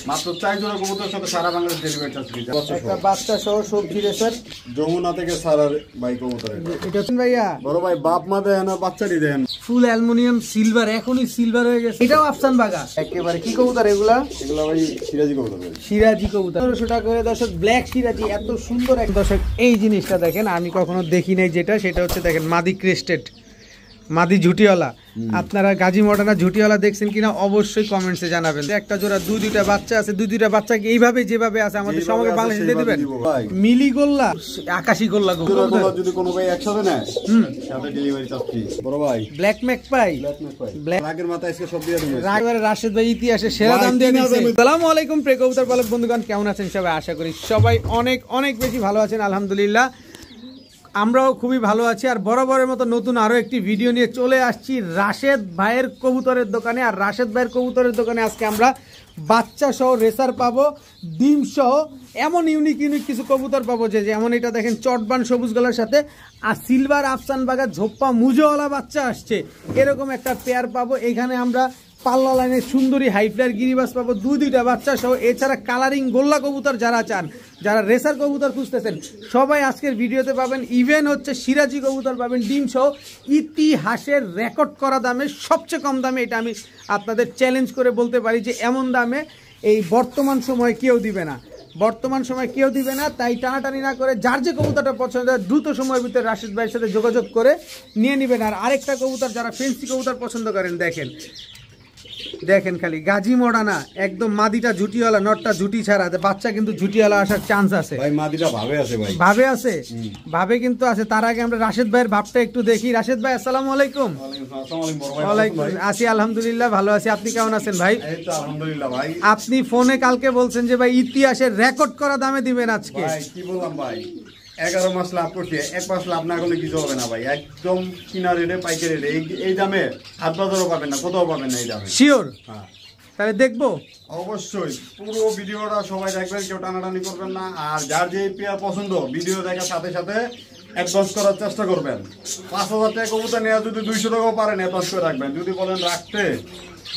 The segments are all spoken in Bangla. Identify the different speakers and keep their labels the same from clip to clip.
Speaker 1: মাত্র 4 জোড়া কবুতরের সাথে সারা বাংলাদেশ ডেলিভারি চার্জ ফ্রি।
Speaker 2: একটা বাচ্চা সহ সবজি রেসার
Speaker 1: যমুনা থেকে সারার ভাই কবুতর।
Speaker 2: এটা হচ্ছে ভাইয়া
Speaker 1: বড় ভাই বাপ মা দেন আর বাচ্চারই দেন।
Speaker 2: ফুল অ্যালুমিনিয়াম সিলভার, এখনই সিলভার হয়ে গেছে। এটাও আফসান বাগা একেবারে। কি কবুতর এগুলা?
Speaker 1: এগুলা ভাই সিরাজি কবুতর ভাই।
Speaker 2: সিরাজি কবুতর 1500 টাকা করে দর্শক। ব্ল্যাক সিরাজি এত সুন্দর এক দর্শক। এই জিনিসটা দেখেন, আমি কখনো দেখি নাই যেটা, সেটা হচ্ছে দেখেন মাদি ক্রেস্টেড, মাদি ঝুটিওয়ালা। আপনারা গাজী মডার্না ঝুটিওয়ালা দেখছেন কিনা অবশ্যই কমেন্টসে জানাবেন। একটা জোড়া দুইটা বাচ্চা আছে, দুইটা বাচ্চাকে এইভাবে যেভাবে আছে আমাদের সমগ্র বাংলাদেশে দিয়ে দিবেন। মিলি গোল্লা, আকাশী গোল্লা
Speaker 1: যদি কোনো ভাই একসাথে নেয় সাথে ডেলিভারি চার্জ ফ্রি। বড় ভাই
Speaker 2: ব্ল্যাক ম্যাকপাই,
Speaker 1: ব্ল্যাক রাগের মাথায় আজকে সব দিয়ে দেব।
Speaker 2: রাশেদ ভাই ইতিহাসে সেরা দাম দিয়ে দিয়েছে। আসসালামু আলাইকুম প্রিয় কবুতর পালক বন্ধুগণ, কেমন আছেন সবাই? আশা করি সবাই অনেক অনেক বেশি ভালো আছেন, আলহামদুলিল্লাহ। আমরাও খুবই ভালো আছি। আর বরাবরের মতো নতুন আরো একটি ভিডিও নিয়ে চলে আসছি রাশেদ ভাইয়ের কবুতরের দোকানে। আর রাশেদ ভাইয়ের কবুতরের দোকানে আজকে আমরা বাচ্চা সহ রেসার পাবো, ডিম সহ এমন ইউনিক ইউনিক কিছু কবুতর পাবো যে যেমন এটা দেখেন চটবান সবুজ গলার সাথে আর সিলভার আফসান বাগা ঝোপ্পা মুজোওয়ালা বাচ্চা আসছে, এরকম একটা পেয়ার পাবো। এখানে আমরা পাল্লা লাইনের সুন্দরী হাইফ্লার গিরিবাস পাবো দুইটা বাচ্চা সহ। এছাড়া কালারিং গোল্লা কবুতর যারা চান, যারা রেসার কবুতর খুঁজতেছেন, সবাই আজকের ভিডিওতে পাবেন। ইভেন হচ্ছে সিরাজি কবুতর পাবেন ডিম সহ, ইতিহাসের রেকর্ড করা দামে, সবচেয়ে কম দামে। এটা আমি আপনাদের চ্যালেঞ্জ করে বলতে পারি যে এমন দামে এই বর্তমান সময় কেউ দিবে না, বর্তমান সময় কেউ দিবে না। তাই টানাটানি না করে যার যে কবুতরটা পছন্দ হয় দ্রুত সময়ের ভিতরে রাশেদ ভাইয়ের সাথে যোগাযোগ করে নিয়ে নেবেন। আর আরেকটা কবুতর যারা ফেন্সি কবুতর পছন্দ করেন, দেখেন দেখেন খালি গাজী মডার্না একদম মাদিটা ঝুটিওয়ালা, নটটা ঝুটি ছাড়া, বাচ্চা কিন্তু ঝুটিওয়ালা আসার চান্স আছে
Speaker 1: ভাই। মাদিটা ভাবে আছে ভাই,
Speaker 2: ভাবে আছে, ভাবে কিন্তু আছে। তার আগে আমরা রাশেদ ভাইয়ের ভাবটা একটু দেখি। রাশেদ ভাই আসসালামু আলাইকুম। ওয়ালাইকুম আছি, আলহামদুলিল্লাহ ভালো আছি। আপনি কেমন আছেন ভাই?
Speaker 1: এই তো আলহামদুলিল্লাহ ভাই।
Speaker 2: আপনি ফোনে কালকে বলছেন যে ভাই ইতিহাসের রেকর্ড করা দামে দিবেন আজকে।
Speaker 1: ভাই কি বললাম ভাই, 11 মাস লাভ করছি, 1 মাস লাভ না করলে কিছু হবে না ভাই। একদম কিনা রেটে পাইকারি রেটে এই দামে হাত বাজারও পাবেন না, কোথাও পাবেন না এই দামে।
Speaker 2: শিওর?
Speaker 1: হ্যাঁ
Speaker 2: তাহলে দেখবো
Speaker 1: অবশ্যই পুরো ভিডিওটা সবাই দেখবেন, কেউ টানাটানি করবেন না। আর যার যে পেয়ার পছন্দ ভিডিও দেখার সাথে সাথে অ্যাডভান্স করার চেষ্টা করবেন। 5000 টাকা কবুতর নেওয়া যদি 200 টাকাও পারেন অ্যাডভান্স করে রাখবেন। যদি বলেন রাখতে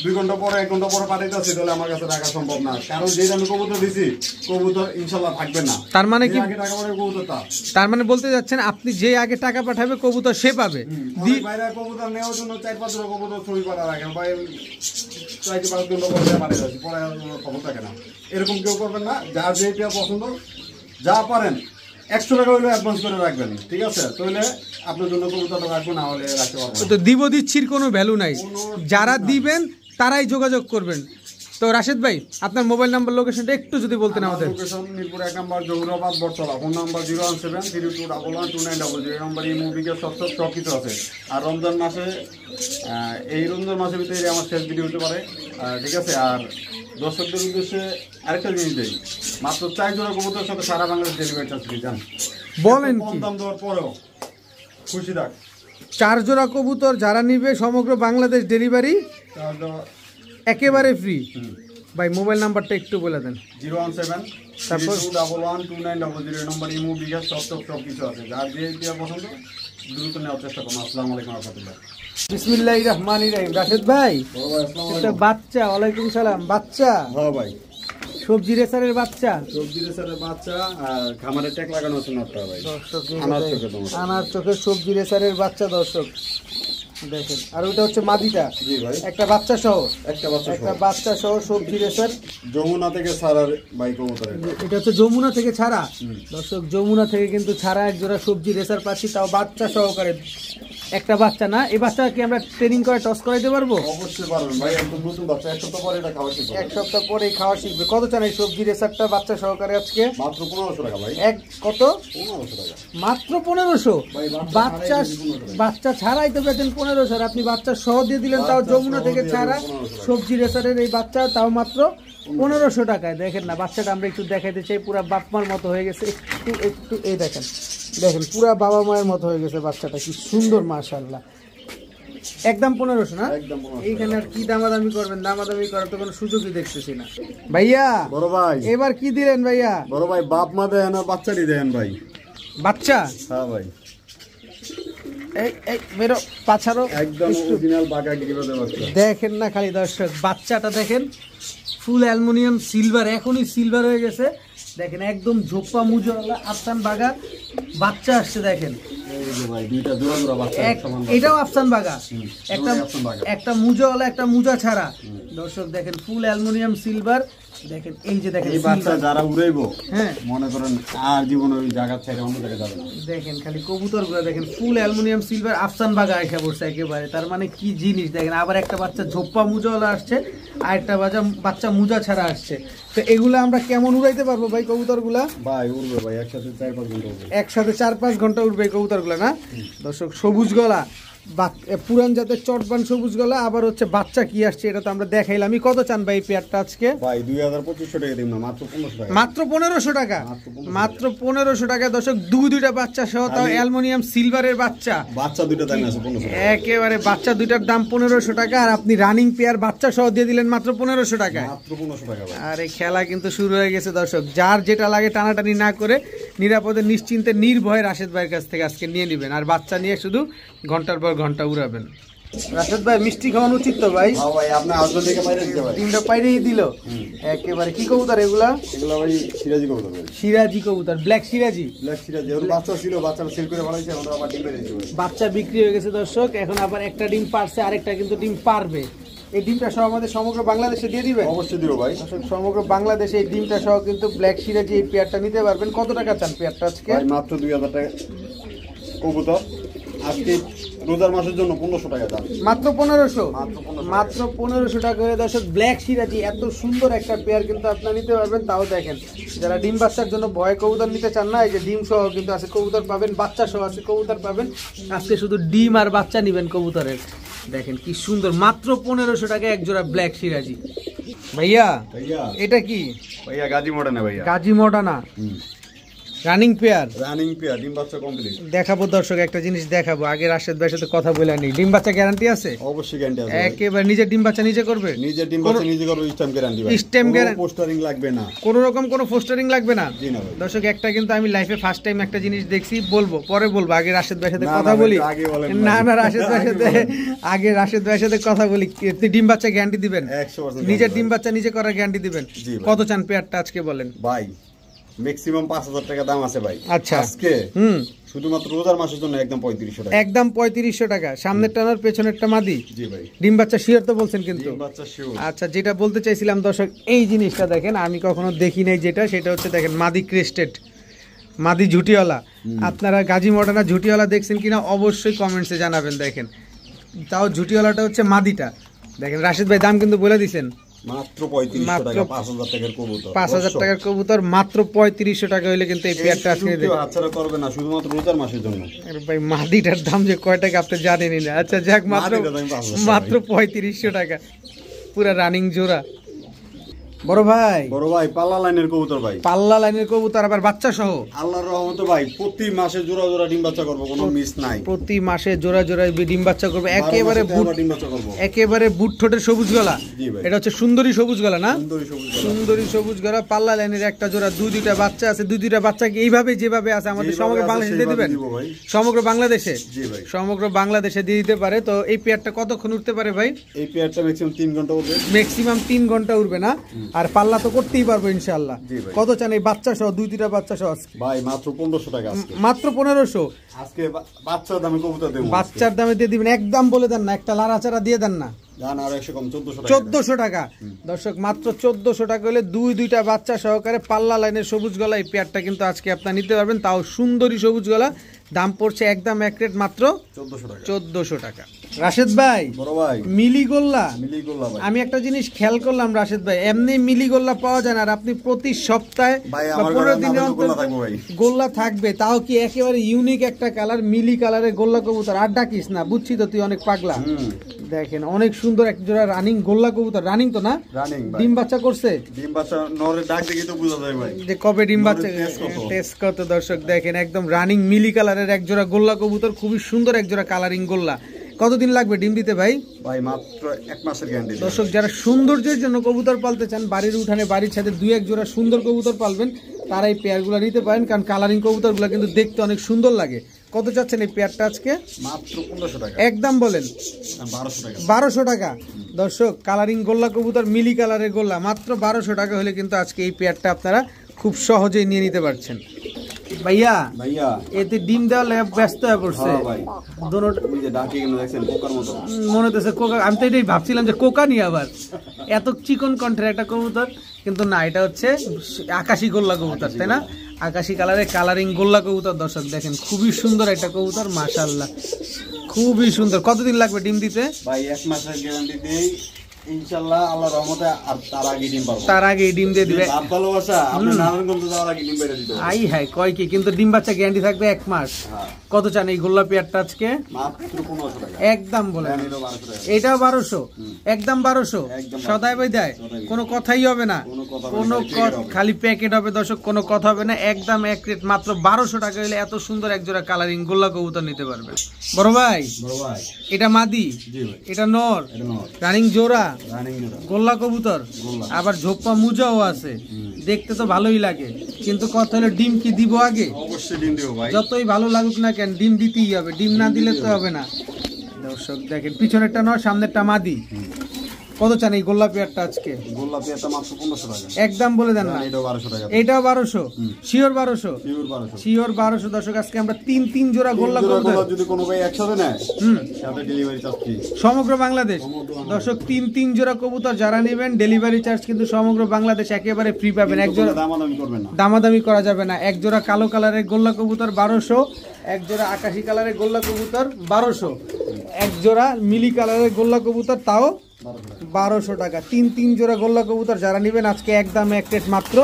Speaker 1: 2 ঘন্টা পরে 1 ঘন্টা পরে পাঠাইতে আসি, তাহলে আমার কাছে রাখা সম্ভব না, কারণ যে আমি কবুতর দিছি কবুতর ইনশাল্লাহ থাকবে না।
Speaker 2: তার মানে কি?
Speaker 1: আগে টাকা পরে কবুতরটা,
Speaker 2: তার মানে বলতে যাচ্ছেন আপনি যে আগে টাকা পাঠাবে কবুতর সে পাবে।
Speaker 1: বাইরে কবুতর নেওয়ার জন্য 4-5 জোড়া কবুতর ছবি পাঠা রাখেন ভাই, 4-5 ঘন্টা পরে পাঠিয়ে আসি, পরে খবর থাকে না। এরকম কেউ করবেন না। যার যে পেয়ার পছন্দ যা পারেন 100 টাকা হইলে অ্যাডভান্স করে রাখবেন, ঠিক আছে? তাহলে আপনার জন্য কবুতরটা রাখবো, না হলে রাখতে পারবো না।
Speaker 2: তো দিব দিচ্ছির কোনো ভ্যালু নাই, যারা দিবেন তারাই যোগাযোগ করবেন। তো রাশেদ ভাই আপনার মোবাইল নাম্বার লোকেশনটা একটু যদি বলতেন আমাদের।
Speaker 1: লোকেশন মিরপুর 1 নম্বর জহুরাবাদ বটতলা, ফোন নাম্বার 01732112999। এই নম্বরে এই মুভিকে সব কিছু আছে। আর রমজান মাসে এই রমজান মাসের ভিতরে আমার শেষ ভিডিও হতে পারে, ঠিক আছে? আর দর্শকদের উদ্দেশ্যে আরেকটা জিনিস দেই, মাত্র 4 জোড়া কবুতরের সাথে সারা বাংলাদেশ ডেলিভারি চার্জ ফ্রি। জান
Speaker 2: বলেন
Speaker 1: কম
Speaker 2: কি?
Speaker 1: দাম দেওয়ার পরেও খুশি থাক।
Speaker 2: 4 জোড়া কবুতর যারা নিবে সমগ্র বাংলাদেশ ডেলিভারি একেবারে ফ্রি। ভাই মোবাইল নাম্বারটা একটু বলে দেন।
Speaker 1: 01732112900 নম্বর ইমো বিকাশ সব কিছু আছে। যার যে পছন্দ দ্রুত নেওয়ার চেষ্টা করুন। আসসালামু আলাইকুম ওয়া রাহমাতুল্লাহ।
Speaker 2: বিসমিল্লাহির রহমানির রহিম। রাশেদ ভাই একটা বাচ্চা, ওয়ালাইকুম সালাম, বাচ্চা।
Speaker 1: হ্যাঁ ভাই,
Speaker 2: সবজি রেসারের বাচ্চা,
Speaker 1: সবজি রেসারের বাচ্চা। আর খামারে ট্যাগ লাগানো আছে নটটা ভাই,
Speaker 2: দর্শক
Speaker 1: আনার
Speaker 2: চোখে সবজি রেসারের বাচ্চা দর্শক দেখেন। আর ওটা হচ্ছে মাদিটা।
Speaker 1: জি ভাই,
Speaker 2: একটা বাচ্চা সহ,
Speaker 1: একটা
Speaker 2: বাচ্চা সহ সবজি রেসার
Speaker 1: যমুনা থেকে ছাড়ার ভাই কবুতর।
Speaker 2: এটা হচ্ছে যমুনা থেকে ছাড়া দর্শক, যমুনা থেকে কিন্তু ছাড়া এক জোড়া সবজি রেসার পাচ্ছি, তাও বাচ্চা সহকারে। একটা বাচ্চা না, এই বাচ্চা কি আমরা ট্রেনিং করে টস করাইতে পারবো?
Speaker 1: অবশ্যই পারবেন ভাই, একদম নতুন বাচ্চা, 1 সপ্তাহ পরে এটা খাওয়া শিখবে।
Speaker 2: 1 সপ্তাহ পরে খাওয়া শিখবে। কত চান এই সবজি রেসারটা বাচ্চা সহকারে আজকে?
Speaker 1: মাত্র 1500 টাকা ভাই।
Speaker 2: কত?
Speaker 1: 1500 টাকা
Speaker 2: মাত্র 1500? বাচ্চা ছাড়াই তো বেচেন 1500, আপনি বাচ্চা সহ দিয়ে দিলেন, তাও যমুনা থেকে ছাড়া সবজি রেসারের এই বাচ্চা, তাও মাত্র 1500 টাকায়। দেখেন না বাচ্চাটা আমরা একটু দেখাইতে চাই, পুরা বাপ মার মতো হয়ে গেছে। একটু এই দেখেন পুরা বাবা মায়ের মতো হয়ে গেছে বাচ্চাটা, কি সুন্দর মাশাআল্লাহ। একদম 1500 না? এইখানে আর কি দামাদামি করবেন? দামাদামি করার তো কোনো সুযোগই দেখতেছি না ভাইয়া।
Speaker 1: বড় ভাই
Speaker 2: এবার কি দিলেন ভাইয়া?
Speaker 1: বড় ভাই বাপ মা দেন আর বাচ্চারই দেন ভাই।
Speaker 2: বাচ্চা?
Speaker 1: হ্যাঁ ভাই,
Speaker 2: এই মেরো পাছারো
Speaker 1: একদম অরিজিনাল বাঘা গিরিবাজের বাচ্চা।
Speaker 2: দেখেন না খালি দর্শক, বাচ্চাটা দেখেন ফুল অ্যালুমিনিয়াম সিলভার, এখনই সিলভার হয়ে গেছে দেখেন, একদম ঝোপ্পা মুজোওয়ালা আফসান বাগা বাচ্চা আসছে দেখেন। এটাও আফসান বাগা, একটা মুজোওয়ালা একটা মুজা ছাড়া। দর্শক দেখেন ফুল অ্যালুমিনিয়াম সিলভার দেখেন, এই যে দেখেন
Speaker 1: বাচ্চা যারা উড়াইবো,
Speaker 2: হ্যাঁ
Speaker 1: মনে করেন আর জীবনে ওই জায়গা ছেড়ে অন্য জায়গায় যাবে না।
Speaker 2: দেখেন খালি কবুতরগুলো দেখেন ফুল অ্যালুমিনিয়াম সিলভার আফসান বাগা এসে পড়ছে একেবারে, তার মানে কি জিনিস দেখেন। আবার একটা বাচ্চা ঝোপ্পা মুজাওয়ালা আসছে, আর একটা বাচ্চা মুজা ছাড়া আসছে। তো এগুলো আমরা কেমন উড়াইতে পারবো ভাই কবুতরগুলা?
Speaker 1: ভাই উড়বে ভাই, একসাথে 4-5 ঘন্টা উড়বে,
Speaker 2: একসাথে 4-5 ঘন্টা উঠবে কবুতরগুলা না? দর্শক সবুজ গলা পুরান জাতের চটবান সবুজ গলা, আবার হচ্ছে বাচ্চা কি আসছে এটা তো আমরা দেখাইলাম। আমি কত চান ভাই পেয়ারটা আজকে?
Speaker 1: ভাই 2500 টাকা দিন না, মাত্র 1500 টাকা।
Speaker 2: মাত্র 1500 টাকা, মাত্র 1500 টাকা। দর্শক দুইটা বাচ্চা সহ, তাও অ্যালুমিনিয়াম সিলভারের বাচ্চা,
Speaker 1: বাচ্চা দুইটা দাম আছে 1500 টাকা
Speaker 2: একেবারে বাচ্চা দুইটার দাম 1500 টাকা, আর আপনি রানিং পেয়ার বাচ্চা সহ দিয়ে দিলেন মাত্র 1500 টাকা।
Speaker 1: মাত্র 1500 টাকা ভাই।
Speaker 2: আর এই খেলা কিন্তু শুরু হয়ে গেছে দর্শক, যার যেটা লাগে টানাটানি না করে নিরাপদে নিশ্চিন্তে নির্ভয়ে রাশেদ ভাইয়ের কাছ থেকে আজকে নিয়ে নেবেন, আর বাচ্চা নিয়ে শুধু ঘন্টার পর ঘন্টা উড়াবেন। রাশেদ ভাই মিষ্টি খাওয়ানো উচিত তো ভাই?
Speaker 1: হ্যাঁ ভাই, আপনি হাজবেন্ড থেকে বাইরে দিতে ভাই।
Speaker 2: ডিমটা পাইরেই দিল একেবারে। কি কবুতর এগুলা?
Speaker 1: এগুলা ভাই সিরাজি কবুতর ভাই।
Speaker 2: সিরাজি কবুতর, ব্ল্যাক সিরাজি।
Speaker 1: ব্ল্যাক সিরাজি, ওর বাচ্চা ছিল, বাচ্চা সেল করে ফেলাইছে, এখন আবার ডিম বেরিয়েছে ভাই।
Speaker 2: বাচ্চা বিক্রি হয়ে গেছে দর্শক, এখন আবার একটা ডিম পারছে, আরেকটা কিন্তু ডিম পারবে। এই ডিমটা সহ আমাদের সমগ্র বাংলাদেশে দিয়ে দিবেন?
Speaker 1: অবশ্যই দিব ভাই।
Speaker 2: দর্শক সমগ্র বাংলাদেশে এই ডিমটা সহ কিন্তু ব্ল্যাক সিরাজি এই পেয়ারটা নিতে পারবেন। কত টাকা চান পেয়ারটা আজকে?
Speaker 1: ভাই মাত্র 2000 টাকা কবুতর, আজকে রোজার মাসের জন্য 1500 টাকা দাম।
Speaker 2: মাত্র 1500,
Speaker 1: মাত্র
Speaker 2: 1500 টাকা হয়ে দর্শক ব্ল্যাক সিরাজি এত সুন্দর একটা পেয়ার কিন্তু আপনারা নিতে পারবেন। তাও দেখেন যারা ডিম বাচ্চার জন্য ভয় কবুতর নিতে চান না, এই যে ডিম সহ কিন্তু আছে কবুতর পাবেন, বাচ্চা সহ আছে কবুতর পাবেন। আজকে শুধু ডিম আর বাচ্চা নিবেন কবুতরের, দেখেন কি সুন্দর, মাত্র 1500 টাকা এক জোড়া ব্ল্যাক সিরাজি। ভাইয়া এটা কি?
Speaker 1: ভাইয়া গাজী মডার্ন ভাইয়া,
Speaker 2: Gazi Moderna running pair,
Speaker 1: running pair, ডিম বাচ্চা কমপ্লিট।
Speaker 2: দেখাবো দর্শক একটা জিনিস দেখাবো, আগে রাশেদ ভাইয়ের সাথে কথা বলে নেই। ডিম বাচ্চা গ্যারান্টি আছে?
Speaker 1: অবশ্যই গ্যারান্টি আছে।
Speaker 2: একেবারে নিজের ডিম বাচ্চা নিজে করবে?
Speaker 1: নিজের ডিম বাচ্চা নিজে করবে, স্ট্যাম্প গ্যারান্টি ভাই।
Speaker 2: স্ট্যাম্প গ্যারান্টি,
Speaker 1: পোস্টারিং লাগবে না,
Speaker 2: কোনো রকম কোনো পোস্টারিং লাগবে না।
Speaker 1: জি না ভাই।
Speaker 2: দর্শক একটা কিন্তু আমি লাইফে ফার্স্ট টাইম একটা জিনিস দেখছি, বলবো পরে বলবো, আগে রাশেদ ভাইয়ের সাথে কথা বলি। না না রাশেদ ভাইয়ের সাথে আগে রাশেদ ভাইয়ের সাথে কথা বলি। ডিম বাচ্চা গ্যারান্টি দিবেন?
Speaker 1: 100%
Speaker 2: নিজের ডিম বাচ্চা নিজে করার গ্যারান্টি দিবেন? কত চান পেয়ারটা আজকে বলেন?
Speaker 1: ভাই ম্যাক্সিমাম 5000 টাকা দাম আছে ভাই।
Speaker 2: আচ্ছা
Speaker 1: আজকে শুধুমাত্র রোজার মাসের জন্য একদম 3500 টাকা।
Speaker 2: একদম 3500 টাকা। সামনের টানার পেছনেরটা মাদি?
Speaker 1: জি ভাই।
Speaker 2: ডিম বাচ্চা শিওর তো বলছেন কিন্তু?
Speaker 1: ডিম বাচ্চা শিওর।
Speaker 2: আচ্ছা যেটা বলতে চাইছিলাম দর্শক, এই জিনিসটা দেখেন আমি কখনো দেখি নাই, যেটা সেটা হচ্ছে দেখেন মাদি ক্রেস্টেড, মাদি ঝুটিওয়ালা। আপনারা গাজী মডার্না ঝুটিওয়ালা দেখছেন কিনা অবশ্যই কমেন্টসে জানাবেন। দেখেন তাও ঝুটিওয়ালাটা হচ্ছে মাদিটা। দেখেন রাশেদ ভাই দাম কিন্তু বলে দিছেন,
Speaker 1: মাত্র 3500 টাকা, 5000 টাকার কবুতর।
Speaker 2: 5000 টাকার কবুতর মাত্র 3500 টাকা হইলে কিন্তু এই পেয়ারটা আজকে
Speaker 1: কেউ হাতছাড়া করবে না, শুধুমাত্র রোজার মাসের জন্য।
Speaker 2: আরে ভাই মাদিটার দাম যে কয় টাকা আপনি জানেনই না। আচ্ছা যাক, মাত্র 3500 টাকা পুরা রানিং জোড়া। বড় ভাই
Speaker 1: পাল্লা লাইনের কবুতর ভাই,
Speaker 2: পাল্লা লাইনের কবুতর, আবার বাচ্চা সহ।
Speaker 1: আল্লাহর রহমতে ভাই প্রতি মাসে জোড়া জোড়া ডিম বাচ্চা করব, কোনো মিস নাই।
Speaker 2: প্রতি মাসে জোড়া জোড়া ডিম বাচ্চা করবে, একেবারে
Speaker 1: ডিম বাচ্চা করব,
Speaker 2: একেবারে বুট ঠোঁটের সবুজ গলা। এটা হচ্ছে সুন্দরী সবুজ গলা না? সুন্দরী সবুজ গলা পাল্লা লাইনের একটা জোড়া, দুইটা বাচ্চা আছে। দুইটা বাচ্চা কি এইভাবে যেভাবে আছে আমাদের সমগ্র বাংলাদেশে দিয়ে দিবেন? সমগ্র বাংলাদেশে? সমগ্র বাংলাদেশে দিয়ে দিতে পারে। তো এই পেয়ারটা কতক্ষণ উঠতে পারে ভাই?
Speaker 1: এই পেয়ারটা ম্যাক্সিমাম 3 ঘন্টা উঠবে।
Speaker 2: ম্যাক্সিমাম 3 ঘন্টা উঠবে না? আর পাল্লা তো করতেই পারবো ইনশাআল্লাহ। কত চান এই বাচ্চা সহ, দুইটা বাচ্চা সহ?
Speaker 1: ভাই মাত্র 1500 টাকা আজকে।
Speaker 2: মাত্র 1500
Speaker 1: আজকে বাচ্চার দামে কবুতর দেব।
Speaker 2: বাচ্চার দামে দিয়ে দিবেন, একদম বলে দেন না, একটা লাড়াচাড়া দিয়ে দেন না।
Speaker 1: জান আর 100 কম
Speaker 2: 1400 টাকা। দর্শক মাত্র 1400 টাকা হলে দুইটা বাচ্চা সহকারে পাল্লা লাইনের সবুজ গলা এই পেয়ারটা কিন্তু আজকে আপনারা নিতে পারবেন। তাও সুন্দরী সবুজ গলা, দাম পড়ছে একদম এক রেট মাত্র 1400 টাকা। রাশেদ ভাই
Speaker 1: বড় ভাই
Speaker 2: মিলিগোল্লা
Speaker 1: ভাই,
Speaker 2: আমি একটা জিনিস খেয়াল করলাম রাশেদ ভাই, এমনি মিলিগোল্লা পাওয়া যায় না, আর আপনি প্রতি সপ্তাহে বা 15 দিনে গোল্লা থাকবে, তাও কি একেবারে ইউনিক একটা কালার, মিলি কালারের গোল্লা কবুতর। আর ডাকিস না, বুঝছি তো তুই অনেক পাগলা। দেখেন অনেক সুন্দর এক জোড়া রানিং গোল্লা কবুতর। রানিং তো না?
Speaker 1: রানিং।
Speaker 2: ডিম বাচ্চা করছে?
Speaker 1: ডিম বাচ্চা নরের ডাক দেখে তো বোঝা যায় ভাই
Speaker 2: যে কবে ডিম বাচ্চা টেস্ট কত। দর্শক দেখেন একদম রানিং মিলি কালারের এক জোড়া গোল্লা কবুতর, খুবই সুন্দর এক জোড়া কালারিং গোল্লা। কতদিন লাগবে ডিম দিতে ভাই?
Speaker 1: ভাই মাত্র 1 মাসের গ্যারান্টি।
Speaker 2: দর্শক যারা সৌন্দর্যের জন্য কবুতর পালতে চান, বাড়ির উঠানে বাড়ির ছাদে 2-1 জোড়া সুন্দর কবুতর পালবেন, তারা এই পেয়ারগুলো নিতে পারেন, কারণ কালারিং কবুতরগুলো কিন্তু দেখতে অনেক সুন্দর লাগে। কত চাচ্ছেন এই পেয়ারটা আজকে?
Speaker 1: মাত্র 1500 টাকা।
Speaker 2: একদম বলেন
Speaker 1: 1200 টাকা।
Speaker 2: 1200 টাকা। দর্শক কালারিং গোল্লা কবুতর, মিলি কালারের গোল্লা, মাত্র 1200 টাকা হলে কিন্তু আজকে এই পেয়ারটা আপনারা খুব সহজেই নিয়ে নিতে পারছেন। ভাইয়া
Speaker 1: ভাইয়া
Speaker 2: এতে ডিম দেওয়া ব্যস্ত হয়ে পড়ছে।
Speaker 1: হ্যাঁ ভাই,
Speaker 2: দোনো
Speaker 1: ওই যে ডাকি কেন দেখছেন পোকার মতো।
Speaker 2: মনে হচ্ছে কোকা, আমি তো এটাই ভাবছিলাম যে কোকা নিয়ে আবার এত চিকন কণ্ঠের একটা কবুতর, কিন্তু না, এটা হচ্ছে আকাশি গোল্লা কবুতর, তাই না? আকাশি কালারের কালারিং গোল্লা কবুতর। দর্শক দেখেন খুবই সুন্দর একটা কবুতর, মাশাআল্লাহ খুবই সুন্দর। কতদিন লাগবে ডিম দিতে?
Speaker 1: ভাই 1 মাসের গ্যারান্টি দেই ইনশাআল্লাহ, আল্লাহর রহমতে। আর তার আগে ডিম পাবো,
Speaker 2: তার আগে ডিম দিয়ে দিবে।
Speaker 1: বাপ ভালোবাসা আপনি নারায়ণগঞ্জ যাওয়ার আগে ডিম বেড়ে দিতে হবে।
Speaker 2: আই হাই কয় কি, কিন্তু ডিম বাচ্চা গ্যারান্টি থাকবে 1 মাস। কত চান এই গোল্লা পেয়ারটা আজকে?
Speaker 1: মাত্র 1500 টাকা।
Speaker 2: একদম বলে
Speaker 1: এটা 1200 টাকা।
Speaker 2: এটাও 1200, একদম 1200 সদাই ভাই দেয়, কোনো কথাই হবে না, কোনো খালি প্যাকেট হবে দর্শক, কোনো কথা হবে না, একদম এক রেট মাত্র 1200 টাকা হলে এত সুন্দর এক জোড়া কালারিং গোল্লা কবুতর নিতে পারবে। বড় ভাই এটা মাদি, এটা নর, রানিং জোড়া, গোল্লা কবুতর, আবার ঝোপ্পা মুজাও আছে, দেখতে তো ভালোই লাগে, কিন্তু কথা হলো ডিম কি দিব আগে?
Speaker 1: অবশ্যই ডিম দেব ভাই,
Speaker 2: যতই ভালো লাগুক না কেন ডিম দিতেই হবে, ডিম না দিলে তো হবে না। দর্শক দেখেন পিছনেরটা নয়, সামনেরটা মাদি। কত চান এই গোল্লা পেয়ারটা আজকে?
Speaker 1: গোল্লা পেয়ারটা মাত্র 1500 টাকা।
Speaker 2: একদম বলে দেন না,
Speaker 1: এটাও 1200 টাকা।
Speaker 2: এটাও 1200, শিওর 1200,
Speaker 1: শিওর 1200,
Speaker 2: শিওর 1200। দর্শক আজকে আমরা তিন জোড়া গোল্লা কবুতর,
Speaker 1: যদি কোনো ভাই একসাথে নেয় সাথে ডেলিভারি চার্জ ফ্রি
Speaker 2: সমগ্র বাংলাদেশ। দর্শক তিন জোড়া কবুতর যারা নেবেন ডেলিভারি চার্জ কিন্তু সমগ্র বাংলাদেশ একেবারে ফ্রি পাবেন। এক জোড়া
Speaker 1: দামাদামি করবেন না,
Speaker 2: দামাদামি করা যাবে না। এক জোড়া কালো কালারের গোল্লা কবুতর 1200, এক জোড়া আকাশি কালারের গোল্লা কবুতর 1200, এক জোড়া মিলি কালারের গোল্লা কবুতর তাও 1200 টাকা। তিন জোড়া গোল্লা কবুতর যারা নেবেন আজকে একদম এক রেট মাত্র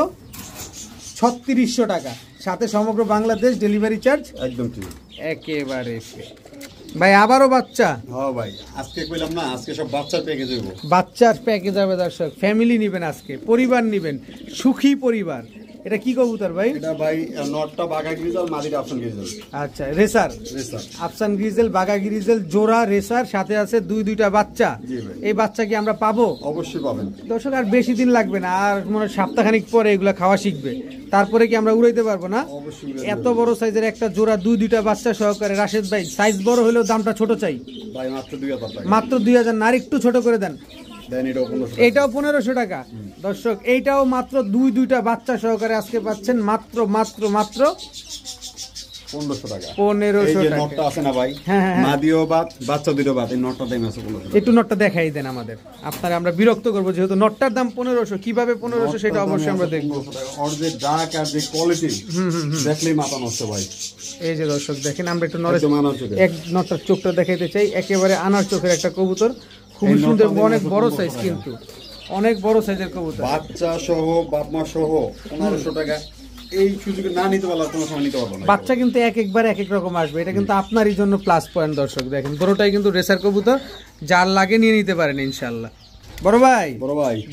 Speaker 2: 3600 টাকা, সাথে সমগ্র বাংলাদেশ ডেলিভারি চার্জ
Speaker 1: একদম ঠিক
Speaker 2: একেবারে। ভাই আবারও বাচ্চা?
Speaker 1: হ্যাঁ ভাই, আজকে কইলাম না আজকে সব বাচ্চার প্যাকেজ হইব,
Speaker 2: বাচ্চার প্যাকেজ হবে দর্শক, ফ্যামিলি নেবেন আজকে, পরিবার নেবেন, সুখী পরিবার। এটা কি কবুতর ভাই?
Speaker 1: এটা ভাই নটটা বাঘা গ্রিজেল, মাদিটা আফসান গ্রিজেল।
Speaker 2: আচ্ছা রেসার, আফসান গ্রিজেল, বাঘা গ্রিজেল জোড়া রেসার, সাথে আছে দুইটা বাচ্চা। এই বাচ্চা কি আমরা পাবো?
Speaker 1: অবশ্যই পাবেন
Speaker 2: দর্শক, আর বেশি দিন লাগবে না, আর মনে হয় সপ্তাহখানিক পরে এগুলা খাওয়া শিখবে, তারপরে কি আমরা উড়াইতে পারবো না? এত বড় সাইজের একটা জোড়া দুইটা বাচ্চা সহকারে। রাশেদ ভাই সাইজ বড় হলেও দামটা ছোট চাই
Speaker 1: ভাই, মাত্র 2000 টাকা।
Speaker 2: মাত্র 2000 না, আর একটু ছোট করে দেন। এটাও 1500 টাকা। দর্শক এইটাও মাত্র দুইটা বাচ্চা সহকারে আজকে পাচ্ছেন মাত্র
Speaker 1: 1500 টাকা।
Speaker 2: 1500 টাকা।
Speaker 1: নটটা আছে না ভাই,
Speaker 2: হ্যাঁ,
Speaker 1: মাদিও বাত বাচ্চা দুটো বাত, এই নটটা দাম আছে 1500।
Speaker 2: একটু নটটা দেখাই দেন আমাদের, আপনারা আমরা বিরক্ত করবো, যেহেতু নটটার দাম 1500, কিভাবে 1500 সেটা অবশ্যই আমরা দেখবো।
Speaker 1: আর যে ডাক আর যে কোয়ালিটি দেখলেই মাথা নষ্ট ভাই।
Speaker 2: এই যে দর্শক দেখেন, আমরা একটু নটটার চোখটা দেখাইতে চাই, একেবারে আনার চোখের একটা কবুতর, খুবই সুন্দর, অনেক বড় সাইজ, কিন্তু অনেক বড় সাইজের কবুতর,
Speaker 1: বাচ্চা সহ বাপ মা সহ 1500 টাকা। এই সুযোগে না নিতে পারলে কোনো সময় নিতে পারবো না।
Speaker 2: বাচ্চা কিন্তু একবার এক রকম আসবে, এটা কিন্তু আপনারই জন্য প্লাস পয়েন্ট। দর্শক দেখেন দুটোটাই কিন্তু রেসার কবুতর, যার লাগে নিয়ে নিতে পারেন ইনশাআল্লাহ। বড় ভাই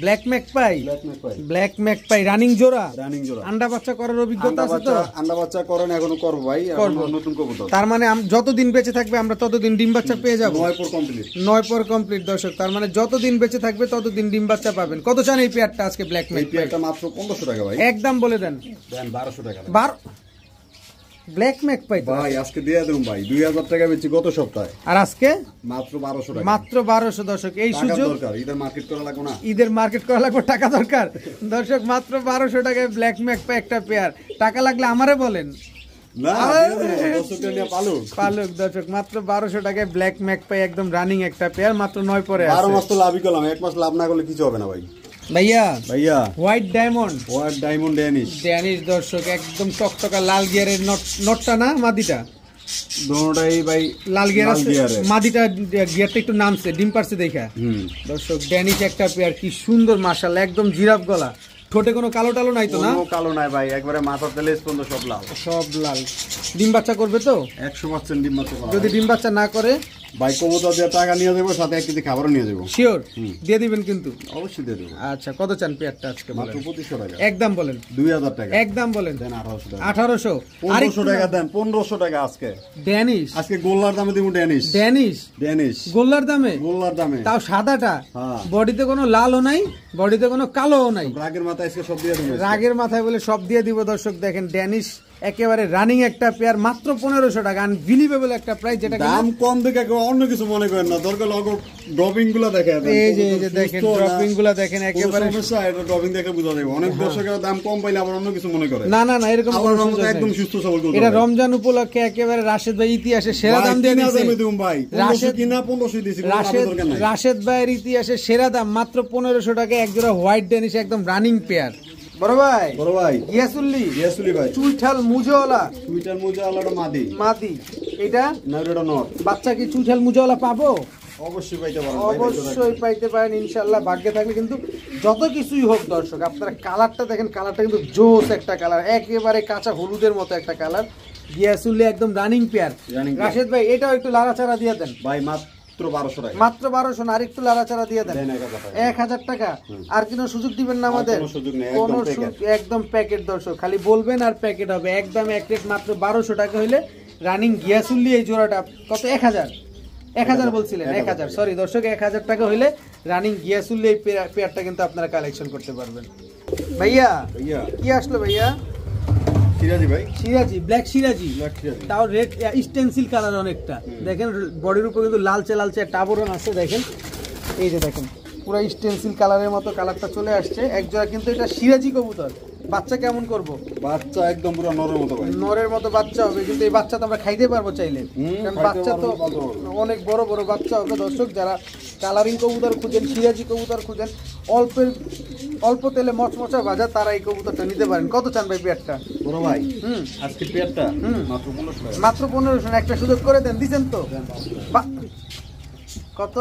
Speaker 2: ব্ল্যাক ম্যাকপাই রানিং জোড়া, আন্ডা বাচ্চা করার অভিজ্ঞতা আছে তো?
Speaker 1: আন্ডা বাচ্চা করেন, এখনো করব ভাই, এখনো নতুন কবুতর।
Speaker 2: তার মানে যতদিন বেঁচে থাকবে আমরা ততদিন ডিম বাচ্চা পেয়ে যাব।
Speaker 1: 9
Speaker 2: পর কমপ্লিট দর্শক, তার মানে যতদিন বেঁচে থাকবে ততদিন ডিম বাচ্চা পাবেন। কত চান এই পেয়ারটা আজকে ব্ল্যাক ম্যাকপাই?
Speaker 1: পেয়ারটা মাত্র 1500 টাকা ভাই,
Speaker 2: একদম বলে দেন
Speaker 1: 1200 টাকা।
Speaker 2: ব্ল্যাক ম্যাকপাই
Speaker 1: ভাই আজকে দিয়ে দেব ভাই, 2000 টাকা বেচি গত সপ্তাহে,
Speaker 2: আর আজকে
Speaker 1: মাত্র 1200 টাকা।
Speaker 2: মাত্র 1200 দর্শক। এই সুযোগ
Speaker 1: দরকার, ঈদের মার্কেট করা লাগবে না,
Speaker 2: ঈদের মার্কেট করা লাগবে, টাকা দরকার দর্শক। মাত্র 1200 টাকায় ব্ল্যাক ম্যাকপাই একটা পেয়ার, টাকা লাগলে আমারে বলেন
Speaker 1: না,
Speaker 2: পালুক। দর্শক মাত্র 1200 টাকায় ব্ল্যাক ম্যাকপাই একদম রানিং একটা পেয়ার, মাত্র 9 পরে।
Speaker 1: 12 মাস তো লাভই করলাম, 1 মাস লাভ না করলে কিছু হবে না ভাই।
Speaker 2: ভাইয়া
Speaker 1: হোয়াইট
Speaker 2: ডায়মন্ড
Speaker 1: ড্যানিশ
Speaker 2: দর্শক, একদম টকটকা লাল গিয়ারের নটটা না মাদিটা?
Speaker 1: দুটোটাই ভাই
Speaker 2: লাল গিয়ার আছে, মাদিটা গিয়ারটা একটু নামছে, ডিম পারছে দেখা। দর্শক ড্যানিশ একটা পেয়ার, কি সুন্দর মাশাআল্লাহ, একদম জিরাফ গলা, ঠোঁটে কোনো কালো টালো নাই তো? না
Speaker 1: কালো নাই ভাই, একবারে মাথা তেলে স্পন্দ সব লাল।
Speaker 2: ডিম বাচ্চা করবে তো?
Speaker 1: 100% ডিম বাচ্চা করবে।
Speaker 2: যদি ডিম বাচ্চা না করে
Speaker 1: ভাই কবুতর দিয়ে টাকা নিয়ে দেবো, সাথে 1 কেজি খাবারও নিয়ে দেবো।
Speaker 2: শিওর দিয়ে দিবেন কিন্তু?
Speaker 1: অবশ্যই দিয়ে দেবো।
Speaker 2: আচ্ছা কত চান পেয়ারটা আজকে?
Speaker 1: মাত্র 2500 টাকা।
Speaker 2: একদম বলেন
Speaker 1: 2000 টাকা।
Speaker 2: একদম বলেন
Speaker 1: দেন 1800 টাকা।
Speaker 2: 1800
Speaker 1: 1500 টাকা দেন, 1500 টাকা আজকে।
Speaker 2: ড্যানিশ
Speaker 1: আজকে গোল্লার দামে দিব, ড্যানিশ
Speaker 2: গোল্লার দামে, তাও সাদাটা, বডিতে কোনো লালও নাই, বডিতে কোনো কালোও নাই,
Speaker 1: রাগের মাথায় আজকে সব দিয়ে দেব,
Speaker 2: রাগের মাথায় বলে সব দিয়ে দিব। দর্শক দেখেন ড্যানিশ একেবারে রানিং একটা পেয়ার মাত্র 1500 টাকা, আনবিলিভেবল একটা প্রাইস, যেটা
Speaker 1: দাম কম দেখে অন্য কিছু মনে করেন না, দরকার লগো ড্রপিং গুলো দেখেন।
Speaker 2: এই যে দেখেন ড্রপিং গুলো দেখেন, একেবারে
Speaker 1: সমস্যা এটা ড্রপিং দেখে বোঝা যাবে। অনেক দর্শকের দাম কম পাইলে আবার অন্য কিছু মনে করে।
Speaker 2: না না না, এরকম
Speaker 1: একদম সুস্থ সবল।
Speaker 2: এটা রমজান উপলক্ষে একেবারে রাশেদ ভাই ইতিহাসে সেরা দাম দিয়ে দিয়েছে
Speaker 1: ভাই।
Speaker 2: রাশেদ
Speaker 1: কিনা 1500 দিয়েছি,
Speaker 2: রাশেদ ভাইয়ের ইতিহাসে সেরা দাম মাত্র 1500 টাকা এক জোড়া হোয়াইট ডেনিশ একদম রানিং পেয়ার। বড় ভাই
Speaker 1: গিয়াসুলি ভাই,
Speaker 2: চুইঠাল মুজওয়ালা,
Speaker 1: মুজাওয়ালাটা
Speaker 2: মাদি, এটা
Speaker 1: না এটা নর।
Speaker 2: বাচ্চা কি চুইঠাল মুজওয়ালা পাবো?
Speaker 1: অবশ্যই পাইতে পারেন,
Speaker 2: অবশ্যই পাইতে পারেন ইনশাআল্লাহ, ভাগ্যে থাকলে। কিন্তু যত কিছুই হোক দর্শক, আপনারা কালারটা দেখেন, কালারটা কিন্তু জোস একটা কালার, একেবারে কাঁচা হলুদের মতো একটা কালার। গিয়াসুলি একদম রানিং পেয়ার। রাশেদ ভাই এটাও একটু লাড়াচাড়া দিয়ে দেন
Speaker 1: ভাই, মাত্র 1200 টাকা।
Speaker 2: মাত্র 1200 না, আর একটু লাড়াচাড়া দিয়ে দেন 1000 টাকা। আর কোনো সুযোগ দিবেন না আমাদের? কোনো একদম প্যাকেট দর্শক, খালি বলবেন আর প্যাকেট হবে। একদম এক রেট মাত্র 1200 টাকা হইলে রানিং গিয়াসুলি এই জোড়াটা কত? 1000 বলছিলেন, 1000 সরি দর্শক, 1000 টাকা হইলে রানিং গিয়াসুলি এই পেয়ারটা কিন্তু আপনারা কালেকশন করতে পারবেন। ভাইয়া কি আসলো ভাইয়া? সিরাজি, ব্ল্যাক সিরাজি, তাও রেড স্টেনসিল কালার অনেকটা। দেখেন বডির উপর কিন্তু লালচে লালচে একটা আবরণ আছে, দেখেন এই যে দেখেন পুরো স্টেনসিল কালারের মতো কালারটা চলে আসছে এক জোড়া। কিন্তু এটা সিরাজি কবুতর। বাচ্চা কেমন করব?
Speaker 1: বাচ্চা একদম পুরো নরের মতো ভাই,
Speaker 2: নরের মতো বাচ্চা হবে। কিন্তু এই বাচ্চা তো আমরা খাইতে পারবো চাইলে, কারণ বাচ্চা তো অনেক বড় বড় বাচ্চা হবে। দর্শক যারা কালারিং কবুতর খুঁজেন, সিরাজি কবুতর খুঁজেন, অল্প তেলে মচমচা ভাজা, তারা এই কবুতরটা নিতে পারেন। কত চান ভাই পেয়ারটা?
Speaker 1: বড় ভাই আজকে পেয়ারটা মাত্র 1500 টাকা।
Speaker 2: মাত্র 1500। একটা সুযোগ করে দেন, দিবেন তো? কত?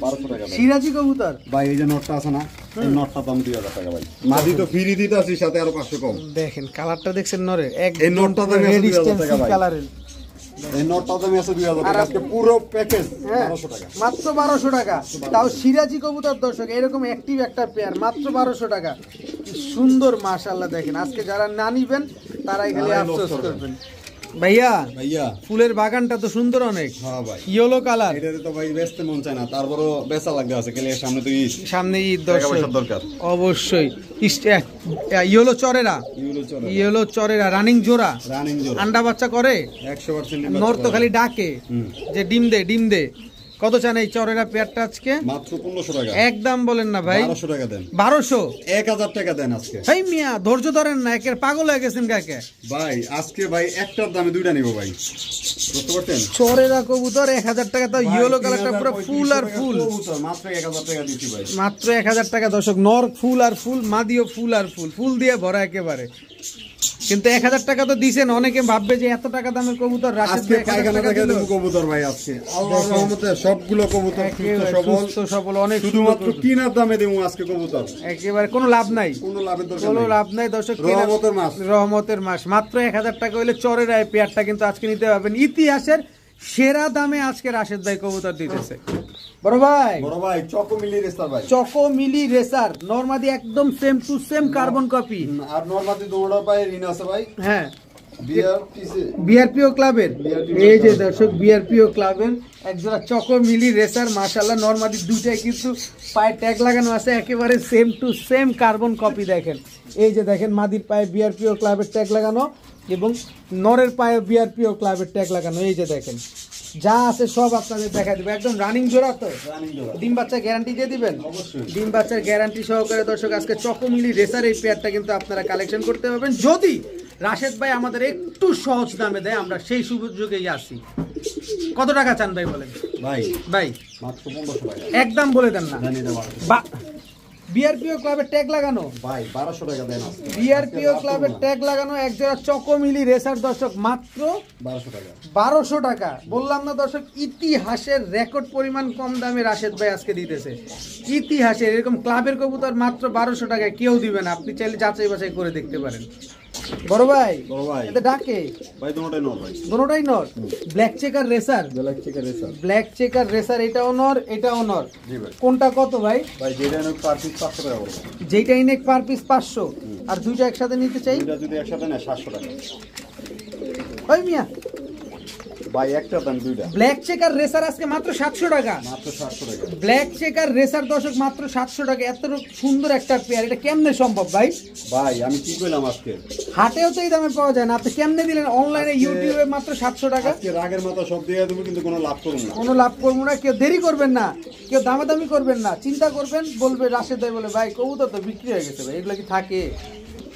Speaker 1: 1200 টাকা
Speaker 2: সিরাজি কবুতর
Speaker 1: ভাই। এই যে নটটা আছে না, এই নটটা দাম 2000 টাকা ভাই। মাদি তো ফ্রি দিতে আছি, সাথে আরো 500 কম।
Speaker 2: দেখেন কালারটা দেখছেন নরে,
Speaker 1: এই নটটা দাম 2000 টাকা ভাই।
Speaker 2: কালারের
Speaker 1: এই নটটা দাম 2000 টাকা। আজকে পুরো প্যাকেজ 1200 টাকা,
Speaker 2: মাত্র 1200 টাকা। তাও সিরাজি কবুতর দর্শক, এরকম অ্যাক্টিভ একটা পেয়ার, মাত্র 1200 টাকা। কি সুন্দর মাশাআল্লাহ। দেখেন আজকে যারা না নিবেন তারাই খালি আফসোস করবেন। ভাইয়া ফুলের বাগানটা তো সুন্দর অনেক।
Speaker 1: হ্যাঁ ভাই,
Speaker 2: ইয়েলো কালার।
Speaker 1: এটাতে তো ভাই বেচতে মন চায় না, তারপরও বেচা লাগবে আছে। কেলে সামনে তো ঈদ,
Speaker 2: সামনে ঈদ
Speaker 1: দরকার
Speaker 2: অবশ্যই। ইয়েলো চরেরা রানিং জোড়া, আন্ডা বাচ্চা করে
Speaker 1: 100%।
Speaker 2: নর তো খালি ডাকে যে ডিম দে। কত চান এই চরেরা পেয়ারটা আজকে?
Speaker 1: মাত্র 1500 টাকা।
Speaker 2: একদম বলেন না ভাই,
Speaker 1: 1200 টাকা দেন।
Speaker 2: 1200?
Speaker 1: 1000 টাকা দেন আজকে।
Speaker 2: ভাই মিয়া ধৈর্য ধরেন না, একের পাগল হয়ে গেছেন কাকে
Speaker 1: ভাই। আজকে ভাই একটার দামে দুইটা নিব ভাই, বুঝতে পারছেন?
Speaker 2: চরেরা কবুতর 1000 টাকা, তাও ইয়েলো কালারটা পুরো ফুল আর ফুল।
Speaker 1: মাত্র 1000 টাকা দিচ্ছি ভাই,
Speaker 2: মাত্র 1000 টাকা দর্শক। নর ফুল আর ফুল, মাদিও ফুল আর ফুল, ফুল দিয়ে ভরা একেবারে। কিন্তু 1000 টাকা তো দিছেন, অনেকে ভাববে যে এত টাকা দামের কবুতর রাশেদ ভাই 1000 টাকা দিল।
Speaker 1: কবুতর ভাই আজকে আল্লাহর রহমতে সবগুলো কবুতর সুস্থ সবল,
Speaker 2: অনেক
Speaker 1: শুধুমাত্র কিনার দামে দেবো আজকে কবুতর।
Speaker 2: একেবারে কোনো লাভ নাই, কোনো লাভ নাই দর্শক। রহমতের মাস। মাত্র 1000 টাকা হইলে চরের এই পেয়ারটা কিন্তু আজকে নিতে পারবেন। ইতিহাসের সেরা দামে আজকে রাশেদ ভাই কবুতর দিতেছে। বড় ভাই চকো মিলি রেসার নরমাদি একদম same to same carbon copy.
Speaker 1: আর নরমাদি দৌড়া পায় রিন আছে ভাই।
Speaker 2: হ্যাঁ, বিআরপিও ক্লাবের। এই যে দর্শক বিআরপিও ক্লাবের একজোড়া চকো মিলি রেসার মাশাআল্লাহ। নরমাদি দুইটাই কিন্তু পায়ে ট্যাগ লাগানো আছে, একেবারে same to same carbon copy. দেখেন এই যে দেখেন মাদির পায়ে বিআরপিও ক্লাবের ট্যাগ লাগানো এবং নরের পায়ে বিআরপিও ক্লাবের ট্যাগ লাগানো। এই যে দেখেন যা আছে সব আপনাদের দেখা দিবে। একদম রানিং জোড়া তো, ডিম বাচ্চা গ্যারান্টি দিয়ে দিবেন? ডিম বাচ্চার গ্যারান্টি সহকারে দর্শক আজকে চকো মিলি রেসার এই পেয়ারটা কিন্তু আপনারা কালেকশন করতে পারবেন, যদি রাশেদ ভাই আমাদের একটু সহজ দামে দেয়। আমরা সেই সুযোগেই আসি। কত টাকা চান ভাই বলেন? ভাই
Speaker 1: মাত্র 1500 টাকা।
Speaker 2: একদম বলে দেন না। বিআরপিও ক্লাবের ট্যাগ লাগানো
Speaker 1: ভাই 1200 টাকা দেন।
Speaker 2: বিআরপিও ক্লাবের ট্যাগ লাগানো এক জোড়া চকো মিলি রেসার দর্শক মাত্র
Speaker 1: 1200 টাকা।
Speaker 2: 1200 টাকা বললাম না দর্শক, ইতিহাসের রেকর্ড পরিমাণ কম দামে রাশেদ ভাই আজকে দিতেছে। ইতিহাসের এরকম ক্লাবের কবুতর মাত্র 1200 টাকায় কেউ দিবে না। আপনি চাইলে যাচাই বাছাই করে দেখতে পারেন। বড় ভাই এটা ডাকে
Speaker 1: ভাই, দুটোটাই নর ভাই,
Speaker 2: দুটোটাই নর। ব্ল্যাক চেকার রেসার, এটাও নর এটাও নর। কোনটা কত ভাই?
Speaker 1: ভাই যেটা নেক পার পিস 500 টাকা পড়বে।
Speaker 2: যেটাই নেক পার পিস 500। আর দুইটা একসাথে নিতে চাই,
Speaker 1: দুইটা যদি একসাথে নেয় 700 টাকা।
Speaker 2: ওই মিয়া
Speaker 1: ভাই একটা দাম দুইটা
Speaker 2: ব্ল্যাক চেকার রেসার আজকে মাত্র 700 টাকা,
Speaker 1: মাত্র 700 টাকা।
Speaker 2: ব্ল্যাক চেকার রেসার দর্শক মাত্র 700 টাকা। এত সুন্দর একটা পেয়ার, এটা কেমনে সম্ভব ভাই?
Speaker 1: ভাই আমি কি কইলাম আজকে,
Speaker 2: হাটেও তো এই দামে পাওয়া যায় না, আপনি কেমনে দিলেন অনলাইনে ইউটিউবে মাত্র 700 টাকা?
Speaker 1: আজকে রাগের মাথা সব দিয়ে দেবো, কিন্তু কোনো লাভ করুন না,
Speaker 2: কোনো লাভ করবো না। কেউ দেরি করবেন না, কেউ দামাদামি করবেন না, চিন্তা করবেন, বলবে রাশেদ ভাই বলে ভাই কবুতর তো বিক্রি হয়ে গেছে ভাই, এগুলো কি থাকে?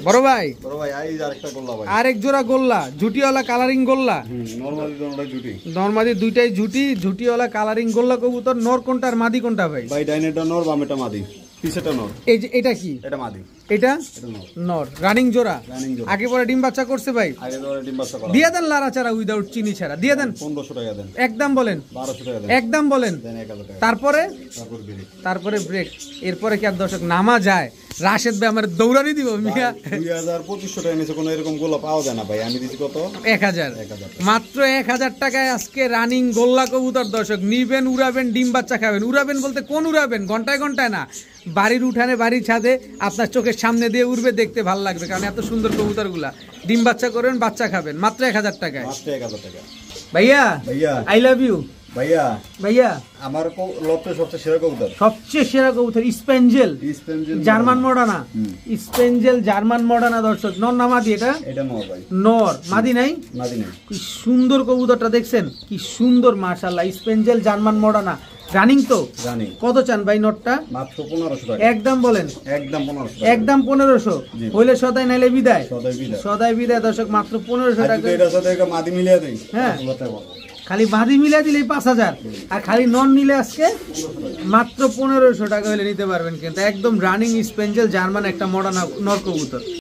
Speaker 2: বড় ভাই
Speaker 1: বড় ভাই এই আরেকটা গোল্লা ভাই,
Speaker 2: আরেক জোড়া গোল্লা, ঝুটিওয়ালা কালারিং গোল্লা।
Speaker 1: নরমালি দোনোটাই জুটি,
Speaker 2: নরমাদি দুইটাই ঝুটি, ঝুটিওয়ালা কালারিং গোল্লা কবুতর। নর কোনটা আর মাদি কোনটা ভাই?
Speaker 1: ভাই ডাইনেটা নর, বামেটা মাদি, পিছেটা নর।
Speaker 2: এই যে এটা কি?
Speaker 1: এটা মাদি,
Speaker 2: এটা
Speaker 1: এটা নর।
Speaker 2: নর, রানিং জোড়া।
Speaker 1: রানিং জোড়া।
Speaker 2: আগে পরে ডিম বাচ্চা করছে ভাই?
Speaker 1: আগে ধরে ডিম বাচ্চা করা।
Speaker 2: দিয়ে দেন লারা চারা উইদাউট চিনি ছাড়া, দিয়ে দেন।
Speaker 1: 1500 টাকা দেন,
Speaker 2: একদম বলেন,
Speaker 1: 1200 টাকা দেন,
Speaker 2: একদম বলেন।
Speaker 1: দেন 1000 টাকা।
Speaker 2: তারপরে
Speaker 1: তারপর বিলি।
Speaker 2: তারপরে ব্রেক, এরপরে কি আর দর্শক নামা যায়? রাশেদ ভাই আমার দৌড়ানি দিব মিয়া।
Speaker 1: 2500 টাকা নিচে কোনো এরকম গোলা পাওয়া যায় না ভাই, আমি দিছি কত?
Speaker 2: 1000,
Speaker 1: 1000
Speaker 2: মাত্র 1000 টাকায় আজকে রানিং গোল্লা কবুতর দর্শক। নিবেন, উড়াবেন, ডিম বাচ্চা খাবেন। উড়াবেন বলতে কোন উড়াবেন? ঘন্টায় ঘন্টায় না, বাড়ির উঠানে, বাড়ির ছাদে আপনার চোখের সামনে দিয়ে উড়বে, দেখতে ভালো লাগবে, কারণ এত সুন্দর কবুতরগুলা। ডিম বাচ্চা করবেন, বাচ্চা খাবেন, মাত্র 1000 টাকায়।
Speaker 1: মাত্র 1000 টাকা।
Speaker 2: ভাইয়া
Speaker 1: ভাইয়া
Speaker 2: আই লাভ ইউ।
Speaker 1: ভাইয়া
Speaker 2: ভাইয়া
Speaker 1: আমার লটে সবচেয়ে সেরা কবুতর,
Speaker 2: সবচেয়ে সেরা কবুতর স্পেঞ্জেল,
Speaker 1: স্পেঞ্জেল
Speaker 2: জার্মান মডানা। স্পেঞ্জেল জার্মান মডানা দর্শক। নর না মাদি? এটা
Speaker 1: এটা নর ভাই,
Speaker 2: নর, মাদি নাই।
Speaker 1: মাদি নেই।
Speaker 2: কি সুন্দর কবুতরটা দেখছেন, কি সুন্দর মাশাআল্লাহ। স্পেঞ্জেল জার্মান মডানা, রানিং তো।
Speaker 1: জানি।
Speaker 2: কত চান ভাই নটটা?
Speaker 1: মাত্র 1500 টাকা।
Speaker 2: একদম বলেন,
Speaker 1: একদম 1500 টাকা।
Speaker 2: একদম 1500।
Speaker 1: জি।
Speaker 2: হইলে সদাই নাইলে বিদায়।
Speaker 1: সদাই বিদায়।
Speaker 2: সদাই বিদায় দর্শক, মাত্র 1500
Speaker 1: আর
Speaker 2: টাকা।
Speaker 1: যদি এটার সাথে একটা মাদি মিলিয়ে দেই,
Speaker 2: হ্যাঁ।
Speaker 1: 5,000 টাকা পাবো।
Speaker 2: খালি মাদি মিলাই দিলে 5000, আর খালি নন নিলে আজকে মাত্র 1500 টাকা হলে নিতে পারবেন। কিন্তু একদম রানিং স্পেঞ্জেল জার্মান একটা মডার্ন নর কবুতর।